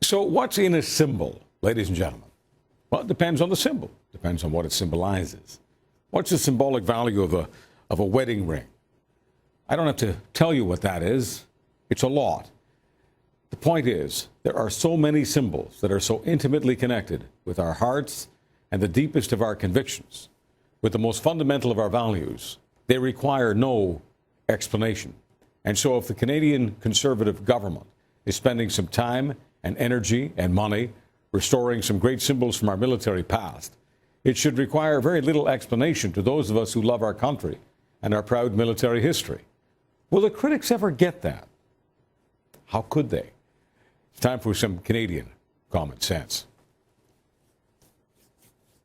So what's in a symbol, ladies and gentlemen? Well, it depends on the symbol. Depends on what it symbolizes. What's the symbolic value of a wedding ring? I don't have to tell you what that is. It's a lot. The point is, there are so many symbols that are so intimately connected with our hearts and the deepest of our convictions, with the most fundamental of our values. They require no explanation. And so if the Canadian Conservative government is spending some time and energy and money restoring some great symbols from our military past, it should require very little explanation to those of us who love our country and our proud military history. Will the critics ever get that? How could they? It's time for some Canadian common sense.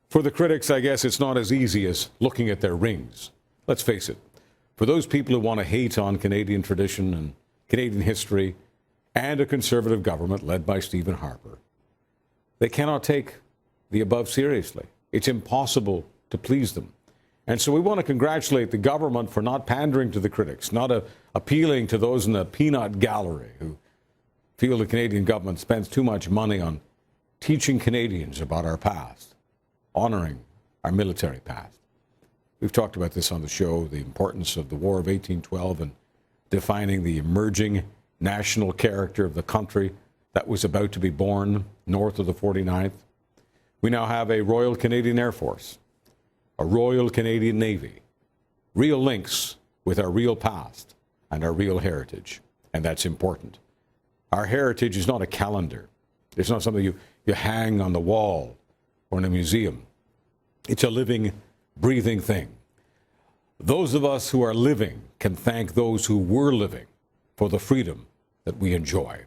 For the critics, I guess it's not as easy as looking at their rings. Let's face it. For those people who want to hate on Canadian tradition and Canadian history and a Conservative government led by Stephen Harper, they cannot take the above seriously. It's impossible to please them. And so we want to congratulate the government for not pandering to the critics, not appealing to those in the peanut gallery who feel the Canadian government spends too much money on teaching Canadians about our past, honoring our military past. We've talked about this on the show, the importance of the War of 1812 and defining the emerging national character of the country that was about to be born north of the 49th. We now have a Royal Canadian Air Force, a Royal Canadian Navy, real links with our real past and our real heritage, and that's important. Our heritage is not a calendar. It's not something you hang on the wall or in a museum. It's a living, breathing thing. Those of us who are living can thank those who were living for the freedom that we enjoy.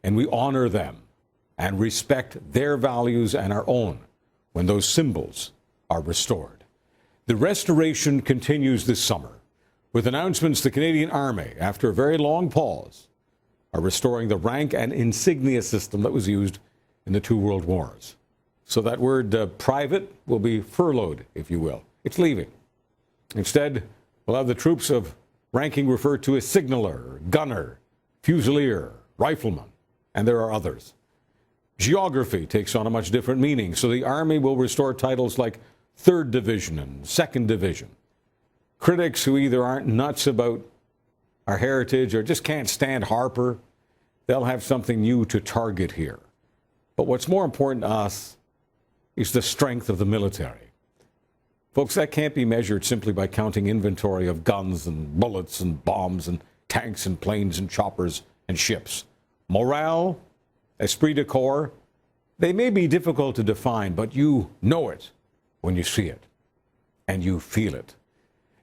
And we honor them and respect their values and our own when those symbols are restored. The restoration continues this summer with announcements the Canadian Army, after a very long pause, are restoring the rank and insignia system that was used in the two world wars. So that word private will be furloughed, if you will. It's leaving. Instead, we'll have the troops of ranking referred to as signaller, gunner, fusilier, rifleman, and there are others. Geography takes on a much different meaning, so the Army will restore titles like 3rd Division and 2nd Division. Critics who either aren't nuts about our heritage or just can't stand Harper, they'll have something new to target here. But what's more important to us is the strength of the military. Folks, that can't be measured simply by counting inventory of guns and bullets and bombs and tanks and planes and choppers and ships. Morale, esprit de corps, they may be difficult to define, but you know it when you see it and you feel it.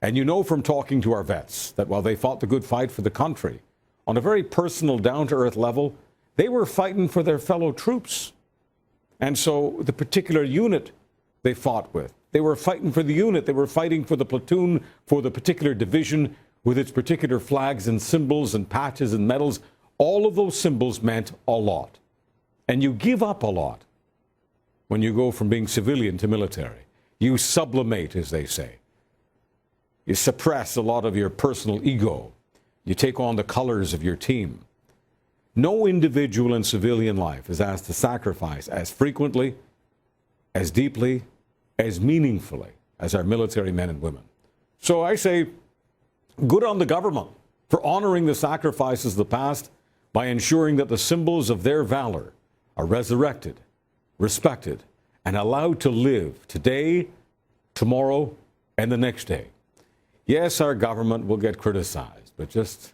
And you know from talking to our vets that while they fought the good fight for the country, on a very personal, down-to-earth level, they were fighting for their fellow troops. And so the particular unit they fought with, they were fighting for the unit, they were fighting for the platoon, for the particular division with its particular flags and symbols and patches and medals. All of those symbols meant a lot. And you give up a lot when you go from being civilian to military. You sublimate, as they say. You suppress a lot of your personal ego. You take on the colors of your team. No individual in civilian life is asked to sacrifice as frequently, as deeply, as meaningfully as our military men and women. So I say, good on the government for honoring the sacrifices of the past by ensuring that the symbols of their valor are resurrected, respected, and allowed to live today, tomorrow, and the next day. Yes, our government will get criticized, but just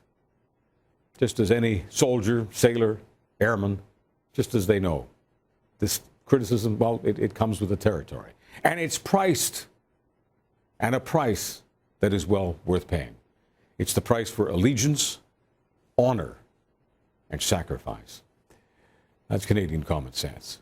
as any soldier, sailor, airman, just as they know, this criticism, well, it comes with the territory. And it's priced, and a price that is well worth paying. It's the price for allegiance, honor, and sacrifice. That's Canadian common sense.